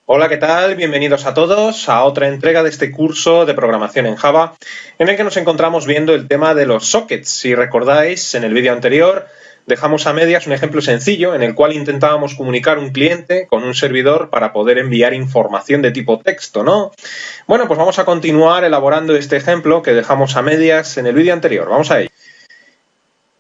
Hola, ¿qué tal? Bienvenidos a todos a otra entrega de este curso de programación en Java, en el que nos encontramos viendo el tema de los sockets. Si recordáis, en el vídeo anterior dejamos a medias un ejemplo sencillo en el cual intentábamos comunicar un cliente con un servidor para poder enviar información de tipo texto, ¿no? Bueno, pues vamos a continuar elaborando este ejemplo que dejamos a medias en el vídeo anterior. Vamos a ello.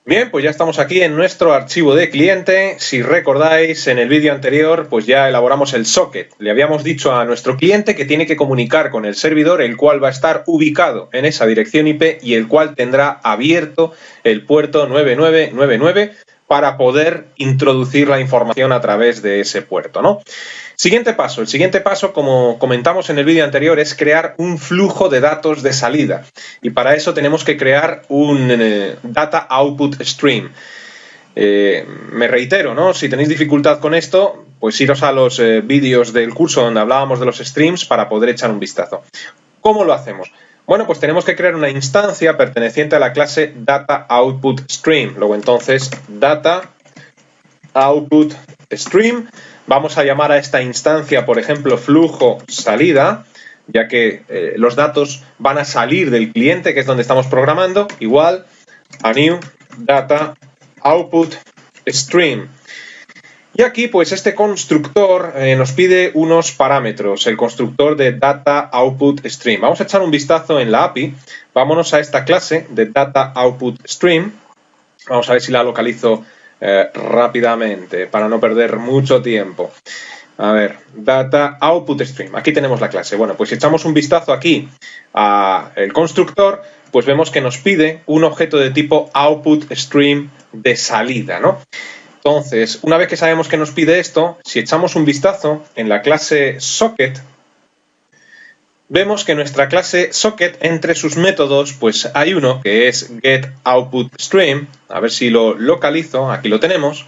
Bien, pues ya estamos aquí en nuestro archivo de cliente. Si recordáis, en el vídeo anterior, pues ya elaboramos el socket. Le habíamos dicho a nuestro cliente que tiene que comunicar con el servidor, el cual va a estar ubicado en esa dirección IP y el cual tendrá abierto el puerto 9999 para poder introducir la información a través de ese puerto, ¿no? Siguiente paso. El siguiente paso, como comentamos en el vídeo anterior, es crear un flujo de datos de salida. Y para eso tenemos que crear un Data Output Stream. Me reitero, ¿no? Si tenéis dificultad con esto, pues iros a los vídeos del curso donde hablábamos de los streams para poder echar un vistazo. ¿Cómo lo hacemos? Bueno, pues tenemos que crear una instancia perteneciente a la clase Data Output Stream. Luego entonces, Data Output Stream. Vamos a llamar a esta instancia, por ejemplo, flujo salida, ya que los datos van a salir del cliente, que es donde estamos programando, igual a new data output stream. Y aquí, pues, este constructor nos pide unos parámetros, el constructor de data output stream. Vamos a echar un vistazo en la API. Vámonos a esta clase de data output stream. Vamos a ver si la localizo rápidamente para no perder mucho tiempo. A ver, Data Output Stream. Aquí tenemos la clase. Bueno, pues si echamos un vistazo aquí al constructor, pues vemos que nos pide un objeto de tipo Output Stream de salida, ¿no? Entonces, una vez que sabemos que nos pide esto, si echamos un vistazo en la clase Socket, vemos que nuestra clase Socket, entre sus métodos, pues hay uno que es getOutputStream, a ver si lo localizo, aquí lo tenemos,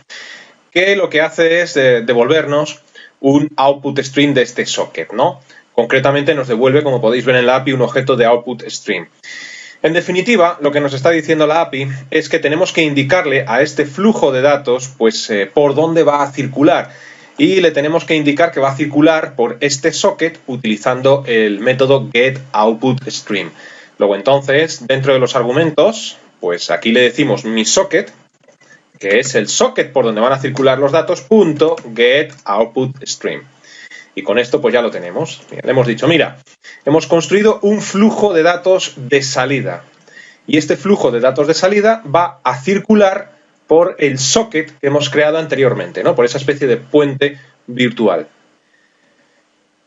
que lo que hace es devolvernos un output stream de este socket, ¿no? Concretamente nos devuelve, como podéis ver en la API, un objeto de output stream. En definitiva, lo que nos está diciendo la API es que tenemos que indicarle a este flujo de datos, pues, por dónde va a circular. Y le tenemos que indicar que va a circular por este socket utilizando el método getOutputStream. Luego entonces, dentro de los argumentos, pues aquí le decimos mi socket, que es el socket por donde van a circular los datos, punto getOutputStream. Y con esto pues ya lo tenemos. Le hemos dicho, mira, hemos construido un flujo de datos de salida. Y este flujo de datos de salida va a circular por el socket que hemos creado anteriormente, ¿no? Por esa especie de puente virtual.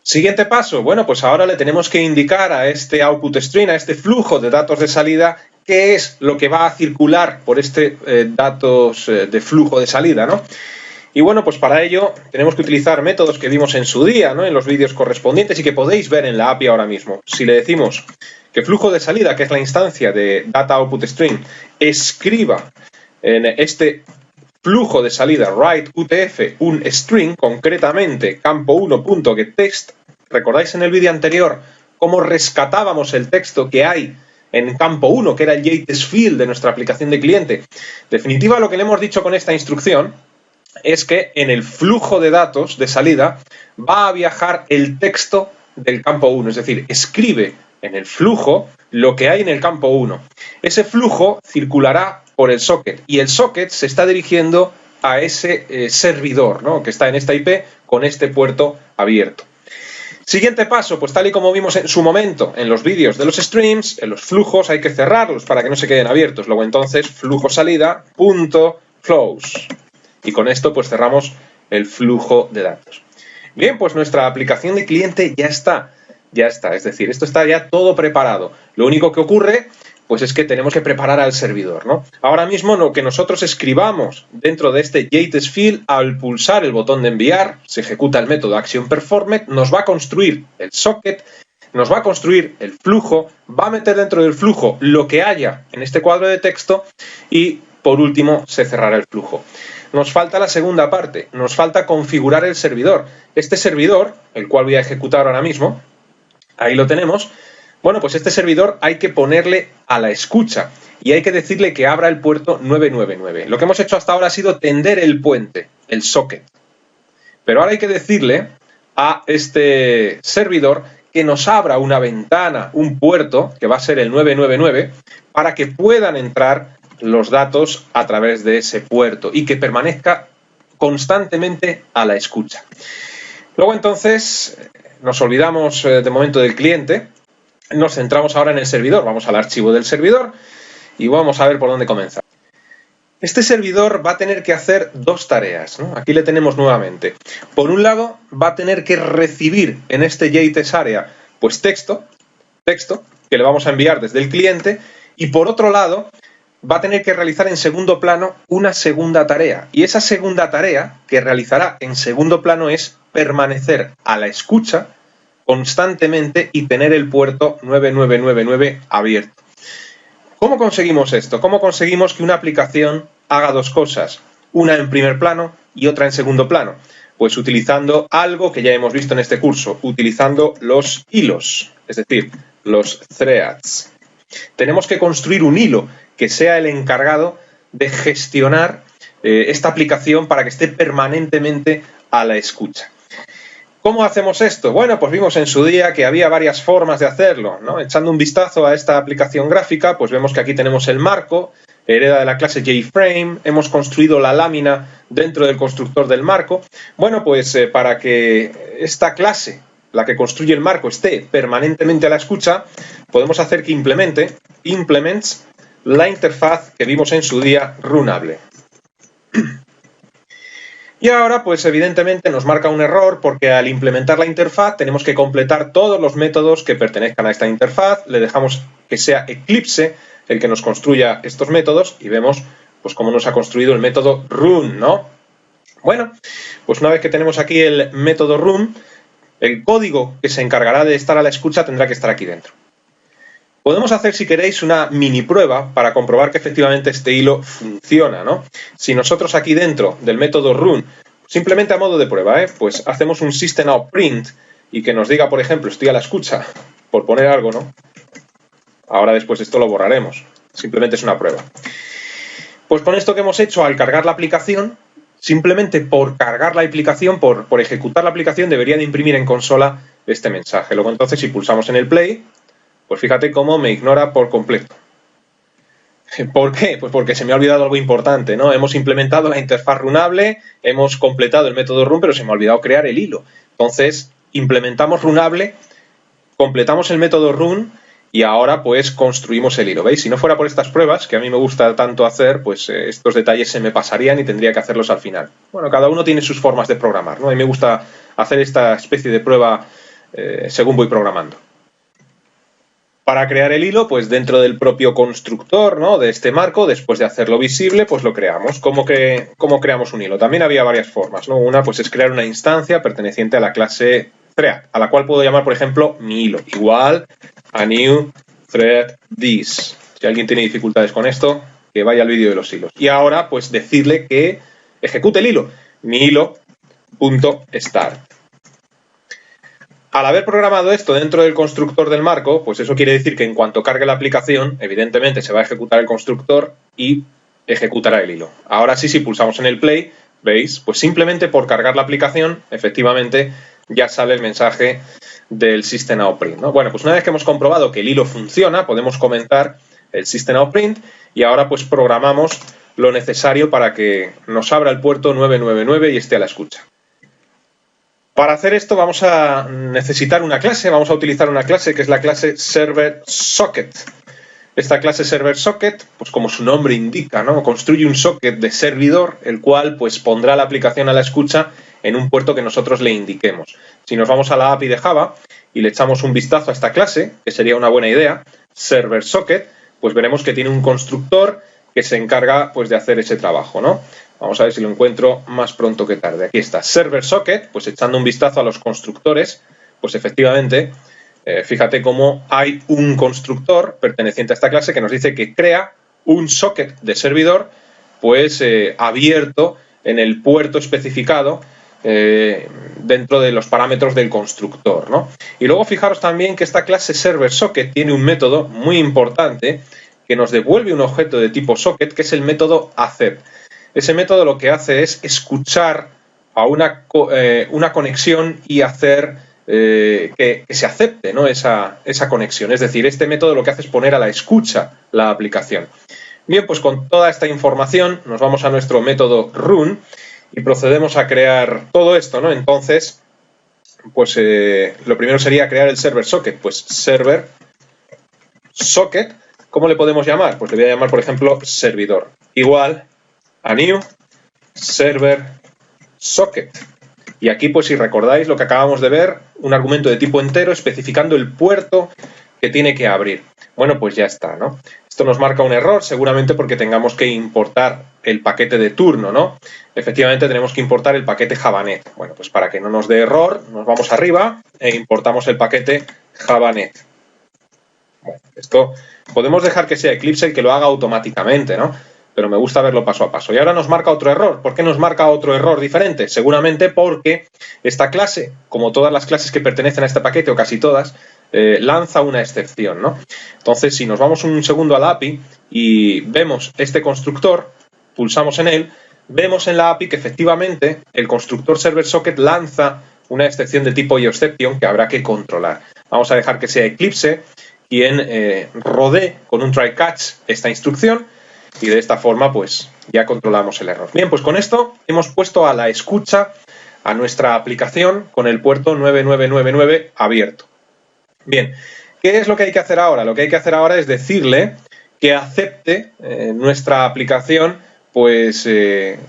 Siguiente paso, bueno, pues ahora le tenemos que indicar a este output stream, a este flujo de datos de salida, qué es lo que va a circular por este datos de flujo de salida, ¿no? Y bueno, pues para ello tenemos que utilizar métodos que vimos en su día, ¿no? En los vídeos correspondientes y que podéis ver en la API ahora mismo. Si le decimos que flujo de salida, que es la instancia de Data Output Stream, escriba en este flujo de salida writeUTF un string, concretamente campo1.getText. ¿Recordáis en el vídeo anterior cómo rescatábamos el texto que hay en campo 1, que era el JTestField de nuestra aplicación de cliente? En definitiva, lo que le hemos dicho con esta instrucción es que en el flujo de datos de salida va a viajar el texto del campo 1, es decir, escribe en el flujo lo que hay en el campo 1. Ese flujo circulará por el socket y el socket se está dirigiendo a ese servidor, ¿no? Que está en esta IP con este puerto abierto. Siguiente paso, pues tal y como vimos en su momento en los vídeos de los streams, en los flujos hay que cerrarlos para que no se queden abiertos. Luego entonces flujo salida punto close. Y con esto pues cerramos el flujo de datos. Bien, pues nuestra aplicación de cliente ya está, es decir, esto está ya todo preparado. Lo único que ocurre pues es que tenemos que preparar al servidor, ¿no? Ahora mismo lo que nosotros escribamos dentro de este JTestField, al pulsar el botón de enviar, se ejecuta el método actionPerformed, nos va a construir el socket, nos va a construir el flujo, va a meter dentro del flujo lo que haya en este cuadro de texto y por último se cerrará el flujo. Nos falta la segunda parte, nos falta configurar el servidor. Este servidor, el cual voy a ejecutar ahora mismo, ahí lo tenemos. Bueno, pues este servidor hay que ponerle a la escucha y hay que decirle que abra el puerto 999. Lo que hemos hecho hasta ahora ha sido tender el puente, el socket. Pero ahora hay que decirle a este servidor que nos abra una ventana, un puerto, que va a ser el 999, para que puedan entrar los datos a través de ese puerto y que permanezca constantemente a la escucha. Luego entonces nos olvidamos de momento del cliente, nos centramos ahora en el servidor, vamos al archivo del servidor y vamos a ver por dónde comenzar. Este servidor va a tener que hacer dos tareas, ¿no? Aquí le tenemos nuevamente. Por un lado, va a tener que recibir en este JTest Area pues texto que le vamos a enviar desde el cliente, y por otro lado, va a tener que realizar en segundo plano una segunda tarea. Y esa segunda tarea que realizará en segundo plano es permanecer a la escucha constantemente y tener el puerto 9999 abierto. ¿Cómo conseguimos esto? ¿Cómo conseguimos que una aplicación haga dos cosas? Una en primer plano y otra en segundo plano. Pues utilizando algo que ya hemos visto en este curso, utilizando los hilos, es decir, los threads. Tenemos que construir un hilo que sea el encargado de gestionar esta aplicación para que esté permanentemente a la escucha. ¿Cómo hacemos esto? Bueno, pues vimos en su día que había varias formas de hacerlo, ¿no? Echando un vistazo a esta aplicación gráfica, pues vemos que aquí tenemos el marco, hereda de la clase JFrame, hemos construido la lámina dentro del constructor del marco. Bueno, pues para que esta clase, la que construye el marco, esté permanentemente a la escucha, podemos hacer que implements la interfaz que vimos en su día, runable. Y ahora, pues evidentemente nos marca un error porque al implementar la interfaz tenemos que completar todos los métodos que pertenezcan a esta interfaz. Le dejamos que sea Eclipse el que nos construya estos métodos y vemos pues cómo nos ha construido el método run, ¿no? Bueno, pues una vez que tenemos aquí el método run, el código que se encargará de estar a la escucha tendrá que estar aquí dentro. Podemos hacer, si queréis, una mini prueba para comprobar que efectivamente este hilo funciona, ¿no? Si nosotros aquí dentro del método run, simplemente a modo de prueba, pues hacemos un system.out.print y que nos diga, por ejemplo, estoy a la escucha, por poner algo, ¿no? Ahora después esto lo borraremos, simplemente es una prueba. Pues con esto que hemos hecho al cargar la aplicación, simplemente por cargar la aplicación, por ejecutar la aplicación, debería de imprimir en consola este mensaje. Luego entonces, si pulsamos en el play, pues fíjate cómo me ignora por completo. ¿Por qué? Pues porque se me ha olvidado algo importante, ¿no? Hemos implementado la interfaz runable, hemos completado el método run, pero se me ha olvidado crear el hilo. Entonces, implementamos runable, completamos el método run y ahora pues construimos el hilo. ¿Veis? Si no fuera por estas pruebas, que a mí me gusta tanto hacer, pues estos detalles se me pasarían y tendría que hacerlos al final. Bueno, cada uno tiene sus formas de programar, ¿no? A mí me gusta hacer esta especie de prueba según voy programando. Para crear el hilo, pues dentro del propio constructor, ¿no?, de este marco, después de hacerlo visible, pues lo creamos. ¿Cómo creamos un hilo? También había varias formas, ¿no? Una pues es crear una instancia perteneciente a la clase thread, a la cual puedo llamar, por ejemplo, mi hilo, igual a new thread this. Si alguien tiene dificultades con esto, que vaya al vídeo de los hilos. Y ahora, pues decirle que ejecute el hilo, mi hilo.start. Al haber programado esto dentro del constructor del marco, pues eso quiere decir que en cuanto cargue la aplicación, evidentemente se va a ejecutar el constructor y ejecutará el hilo. Ahora sí, si pulsamos en el play, ¿veis? Pues simplemente por cargar la aplicación, efectivamente, ya sale el mensaje del system.out.print, ¿no? Bueno, pues una vez que hemos comprobado que el hilo funciona, podemos comentar el system.out.print y ahora pues programamos lo necesario para que nos abra el puerto 999 y esté a la escucha. Para hacer esto vamos a necesitar una clase, vamos a utilizar una clase que es la clase ServerSocket. Esta clase ServerSocket, pues como su nombre indica, ¿no?, construye un socket de servidor, el cual pues pondrá la aplicación a la escucha en un puerto que nosotros le indiquemos. Si nos vamos a la API de Java y le echamos un vistazo a esta clase, que sería una buena idea, ServerSocket, pues veremos que tiene un constructor que se encarga pues de hacer ese trabajo, ¿no? Vamos a ver si lo encuentro más pronto que tarde. Aquí está, ServerSocket, pues echando un vistazo a los constructores, pues efectivamente, fíjate cómo hay un constructor perteneciente a esta clase que nos dice que crea un socket de servidor, pues abierto en el puerto especificado dentro de los parámetros del constructor, ¿no? Y luego fijaros también que esta clase ServerSocket tiene un método muy importante que nos devuelve un objeto de tipo socket, que es el método accept. Ese método lo que hace es escuchar a una conexión y hacer que se acepte, ¿no?, esa conexión. Es decir, este método lo que hace es poner a la escucha la aplicación. Bien, pues con toda esta información nos vamos a nuestro método run y procedemos a crear todo esto, ¿no? Entonces, pues lo primero sería crear el server socket. Pues server socket, ¿cómo le podemos llamar? Pues le voy a llamar, por ejemplo, servidor. Igual a new server socket. Y aquí, pues si recordáis lo que acabamos de ver, un argumento de tipo entero especificando el puerto que tiene que abrir. Bueno, pues ya está, ¿no? Esto nos marca un error, seguramente porque tengamos que importar el paquete de turno, ¿no? Efectivamente tenemos que importar el paquete Javanet. Bueno, pues para que no nos dé error, nos vamos arriba e importamos el paquete Javanet. Bueno, esto podemos dejar que sea Eclipse el que lo haga automáticamente, ¿no? Pero me gusta verlo paso a paso. Y ahora nos marca otro error. ¿Por qué nos marca otro error diferente? Seguramente porque esta clase, como todas las clases que pertenecen a este paquete, o casi todas, lanza una excepción, ¿no? Entonces, si nos vamos un segundo a la API y vemos este constructor, pulsamos en él, vemos en la API que efectivamente el constructor server socket lanza una excepción de tipo exception que habrá que controlar. Vamos a dejar que sea Eclipse quien rodee con un try catch esta instrucción y de esta forma pues ya controlamos el error. Bien, pues con esto hemos puesto a la escucha a nuestra aplicación con el puerto 9999 abierto. Bien, ¿qué es lo que hay que hacer ahora? Lo que hay que hacer ahora es decirle que acepte nuestra aplicación pues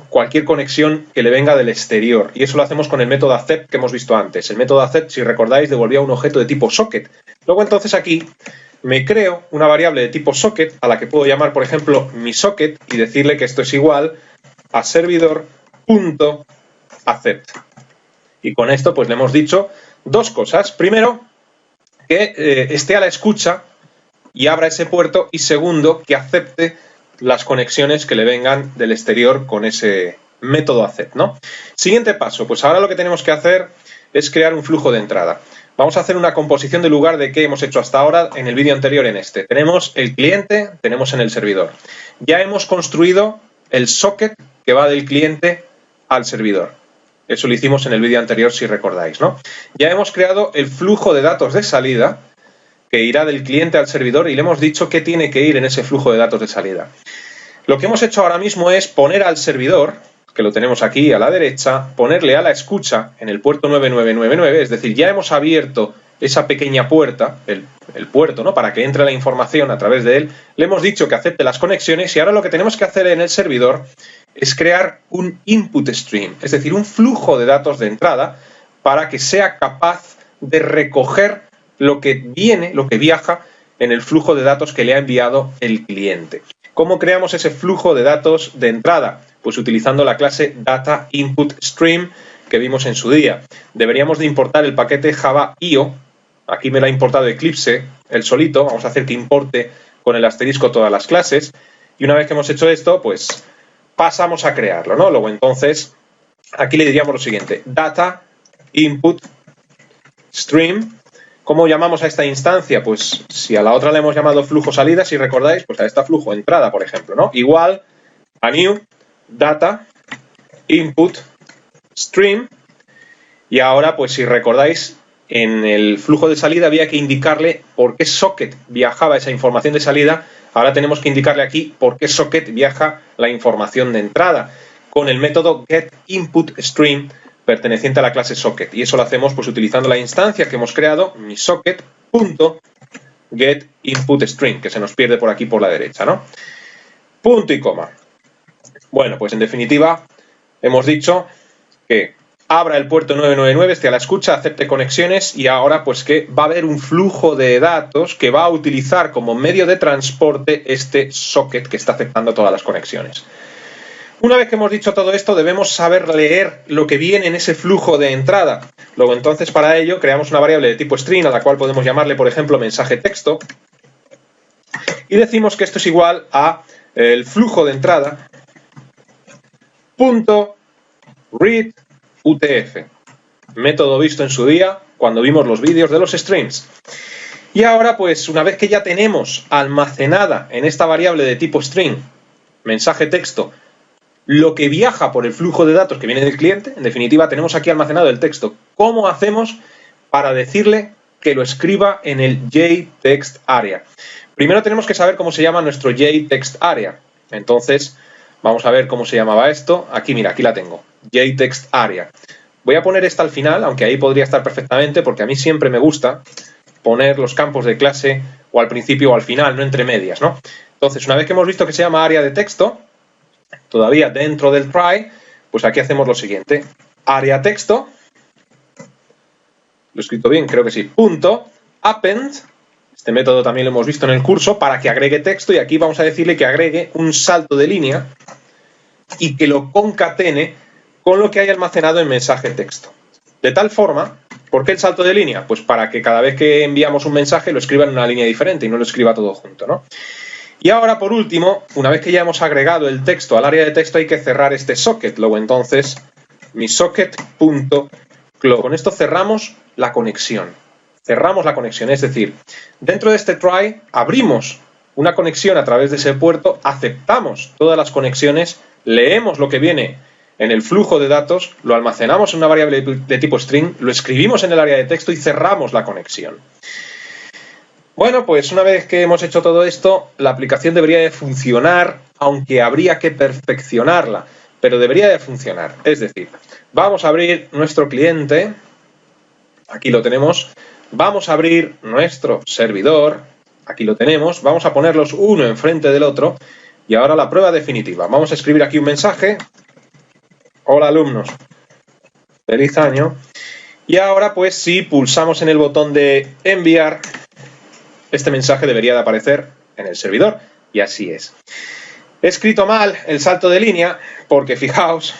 cualquier conexión que le venga del exterior, y eso lo hacemos con el método accept que hemos visto antes. El método accept, si recordáis, devolvía un objeto de tipo socket. Luego entonces aquí me creo una variable de tipo socket a la que puedo llamar, por ejemplo, mi socket y decirle que esto es igual a servidor.accept. Y con esto pues le hemos dicho dos cosas. Primero, que esté a la escucha y abra ese puerto, y segundo, que acepte las conexiones que le vengan del exterior con ese método accept, ¿no? Siguiente paso, pues ahora lo que tenemos que hacer es crear un flujo de entrada. Vamos a hacer una composición del lugar de que hemos hecho hasta ahora en el vídeo anterior en este. Tenemos el cliente, tenemos en el servidor. Ya hemos construido el socket que va del cliente al servidor. Eso lo hicimos en el vídeo anterior, si recordáis, ¿no? Ya hemos creado el flujo de datos de salida que irá del cliente al servidor y le hemos dicho qué tiene que ir en ese flujo de datos de salida. Lo que hemos hecho ahora mismo es poner al servidor, que lo tenemos aquí a la derecha, ponerle a la escucha en el puerto 9999, es decir, ya hemos abierto esa pequeña puerta, el puerto, ¿no?, para que entre la información a través de él. Le hemos dicho que acepte las conexiones y ahora lo que tenemos que hacer en el servidor es crear un input stream, es decir, un flujo de datos de entrada para que sea capaz de recoger lo que viene, lo que viaja en el flujo de datos que le ha enviado el cliente. ¿Cómo creamos ese flujo de datos de entrada? Pues utilizando la clase DataInputStream que vimos en su día. Deberíamos de importar el paquete Java.io. Aquí me lo ha importado Eclipse, el solito. Vamos a hacer que importe con el asterisco todas las clases. Y una vez que hemos hecho esto, pues pasamos a crearlo, ¿no? Luego entonces, aquí le diríamos lo siguiente. DataInputStream. ¿Cómo llamamos a esta instancia? Pues si a la otra le hemos llamado flujo salida, si recordáis, pues a esta flujo entrada, por ejemplo, ¿no? Igual a new data input stream. Y ahora, pues si recordáis, en el flujo de salida había que indicarle por qué socket viajaba esa información de salida. Ahora tenemos que indicarle aquí por qué socket viaja la información de entrada con el método getInputStream perteneciente a la clase socket, y eso lo hacemos pues utilizando la instancia que hemos creado, mi socket.getInputStream, que se nos pierde por aquí por la derecha, ¿no? Punto y coma. Bueno, pues en definitiva hemos dicho que abra el puerto 999, esté a la escucha, acepte conexiones, y ahora pues que va a haber un flujo de datos que va a utilizar como medio de transporte este socket que está aceptando todas las conexiones. Una vez que hemos dicho todo esto, debemos saber leer lo que viene en ese flujo de entrada. Luego, entonces, para ello, creamos una variable de tipo string, a la cual podemos llamarle, por ejemplo, mensaje texto. Y decimos que esto es igual a el flujo de entrada .readUTF. Método visto en su día cuando vimos los vídeos de los streams. Y ahora, pues, una vez que ya tenemos almacenada en esta variable de tipo string, mensaje texto, lo que viaja por el flujo de datos que viene del cliente. En definitiva, tenemos aquí almacenado el texto. ¿Cómo hacemos para decirle que lo escriba en el JTextArea? Primero tenemos que saber cómo se llama nuestro JTextArea. Entonces, vamos a ver cómo se llamaba esto. Aquí, mira, aquí la tengo. JTextArea. Voy a poner esta al final, aunque ahí podría estar perfectamente, porque a mí siempre me gusta poner los campos de clase o al principio o al final, no entre medias, ¿no? Entonces, una vez que hemos visto que se llama área de texto, todavía dentro del try, pues aquí hacemos lo siguiente. Área texto, lo he escrito bien, creo que sí, punto, append, este método también lo hemos visto en el curso, para que agregue texto, y aquí vamos a decirle que agregue un salto de línea y que lo concatene con lo que hay almacenado en mensaje texto. De tal forma, ¿por qué el salto de línea? Pues para que cada vez que enviamos un mensaje lo escriba en una línea diferente y no lo escriba todo junto, ¿no? Y ahora, por último, una vez que ya hemos agregado el texto al área de texto, hay que cerrar este socket. Luego, entonces, mi socket.close. Con esto cerramos la conexión. Cerramos la conexión, es decir, dentro de este try abrimos una conexión a través de ese puerto, aceptamos todas las conexiones, leemos lo que viene en el flujo de datos, lo almacenamos en una variable de tipo string, lo escribimos en el área de texto y cerramos la conexión. Bueno, pues una vez que hemos hecho todo esto, la aplicación debería de funcionar, aunque habría que perfeccionarla, pero debería de funcionar. Es decir, vamos a abrir nuestro cliente, aquí lo tenemos, vamos a abrir nuestro servidor, aquí lo tenemos, vamos a ponerlos uno enfrente del otro, y ahora la prueba definitiva. Vamos a escribir aquí un mensaje. Hola alumnos, feliz año. Y ahora pues si pulsamos en el botón de enviar, este mensaje debería de aparecer en el servidor, y así es. He escrito mal el salto de línea, porque fijaos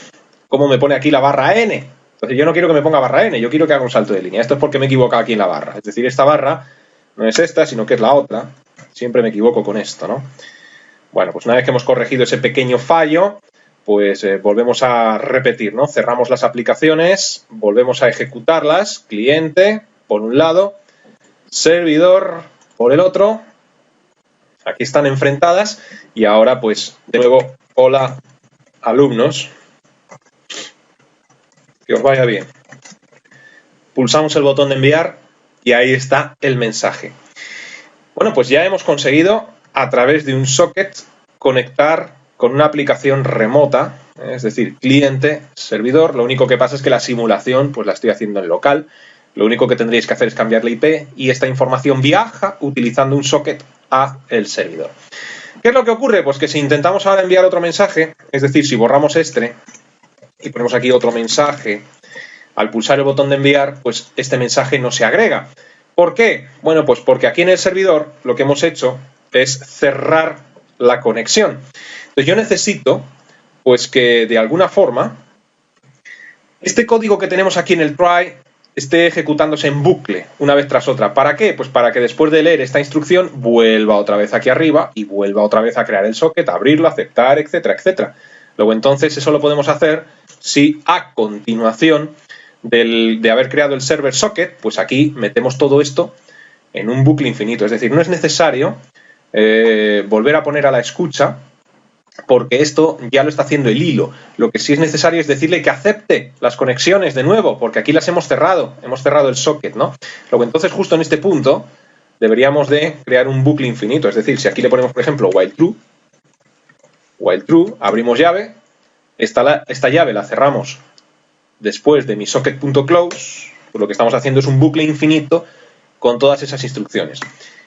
cómo me pone aquí la barra N. Entonces yo no quiero que me ponga barra N, yo quiero que haga un salto de línea. Esto es porque me he equivocado aquí en la barra. Es decir, esta barra no es esta, sino que es la otra. Siempre me equivoco con esto, ¿no? Bueno, pues una vez que hemos corregido ese pequeño fallo, pues volvemos a repetir, ¿no? Cerramos las aplicaciones, volvemos a ejecutarlas, cliente por un lado, servidor por el otro, aquí están enfrentadas, y ahora pues de nuevo, hola alumnos, que os vaya bien. Pulsamos el botón de enviar y ahí está el mensaje. Bueno, pues ya hemos conseguido a través de un socket conectar con una aplicación remota, es decir, cliente, servidor. Lo único que pasa es que la simulación pues la estoy haciendo en local. Lo único que tendréis que hacer es cambiar la IP y esta información viaja utilizando un socket a el servidor. ¿Qué es lo que ocurre? Pues que si intentamos ahora enviar otro mensaje, es decir, si borramos este y ponemos aquí otro mensaje, al pulsar el botón de enviar, pues este mensaje no se agrega. ¿Por qué? Bueno, pues porque aquí en el servidor lo que hemos hecho es cerrar la conexión. Entonces yo necesito pues que de alguna forma este código que tenemos aquí en el try esté ejecutándose en bucle una vez tras otra. ¿Para qué? Pues para que después de leer esta instrucción vuelva otra vez aquí arriba y vuelva otra vez a crear el socket, abrirlo, aceptar, etcétera, etcétera. Luego entonces eso lo podemos hacer si a continuación de haber creado el server socket, pues aquí metemos todo esto en un bucle infinito. Es decir, no es necesario volver a poner a la escucha, porque esto ya lo está haciendo el hilo. Lo que sí es necesario es decirle que acepte las conexiones de nuevo, porque aquí las hemos cerrado el socket, ¿no? Luego entonces justo en este punto deberíamos de crear un bucle infinito, es decir, si aquí le ponemos por ejemplo while true, abrimos llave, esta llave la cerramos después de mi socket.close, pues lo que estamos haciendo es un bucle infinito con todas esas instrucciones.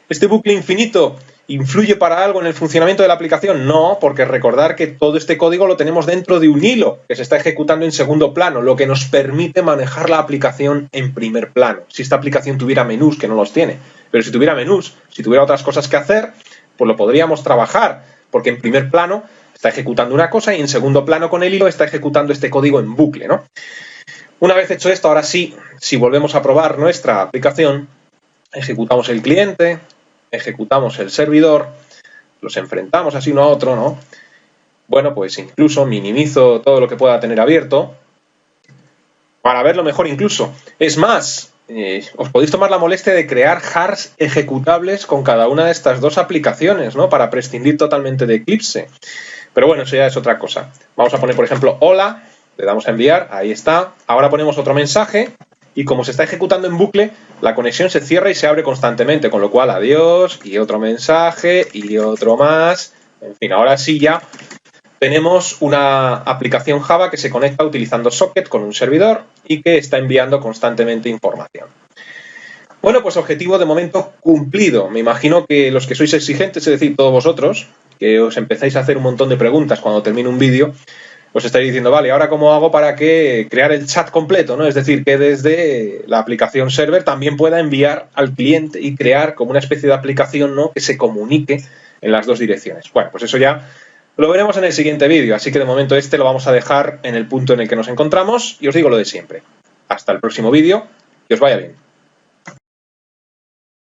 ¿Este bucle infinito influye para algo en el funcionamiento de la aplicación? No, porque recordar que todo este código lo tenemos dentro de un hilo que se está ejecutando en segundo plano, lo que nos permite manejar la aplicación en primer plano. Si esta aplicación tuviera menús, que no los tiene, pero si tuviera menús, si tuviera otras cosas que hacer, pues lo podríamos trabajar, porque en primer plano está ejecutando una cosa y en segundo plano con el hilo está ejecutando este código en bucle, ¿no? Una vez hecho esto, ahora sí, si volvemos a probar nuestra aplicación, ejecutamos el cliente, ejecutamos el servidor, los enfrentamos así uno a otro, ¿no? Bueno, pues incluso minimizo todo lo que pueda tener abierto para verlo mejor incluso. Es más, os podéis tomar la molestia de crear jars ejecutables con cada una de estas dos aplicaciones, ¿no? Para prescindir totalmente de Eclipse. Pero bueno, eso ya es otra cosa. Vamos a poner, por ejemplo, hola, le damos a enviar, ahí está. Ahora ponemos otro mensaje y como se está ejecutando en bucle, la conexión se cierra y se abre constantemente, con lo cual adiós y otro mensaje y otro más. En fin, ahora sí ya tenemos una aplicación Java que se conecta utilizando Socket con un servidor y que está enviando constantemente información. Bueno, pues objetivo de momento cumplido. Me imagino que los que sois exigentes, es decir, todos vosotros, que os empezáis a hacer un montón de preguntas cuando termine un vídeo, os estaréis diciendo, vale, ¿ahora cómo hago para que crear el chat completo, ¿no? Es decir, que desde la aplicación server también pueda enviar al cliente y crear como una especie de aplicación, ¿no?, que se comunique en las dos direcciones. Bueno, pues eso ya lo veremos en el siguiente vídeo, así que de momento este lo vamos a dejar en el punto en el que nos encontramos y os digo lo de siempre. Hasta el próximo vídeo, que os vaya bien.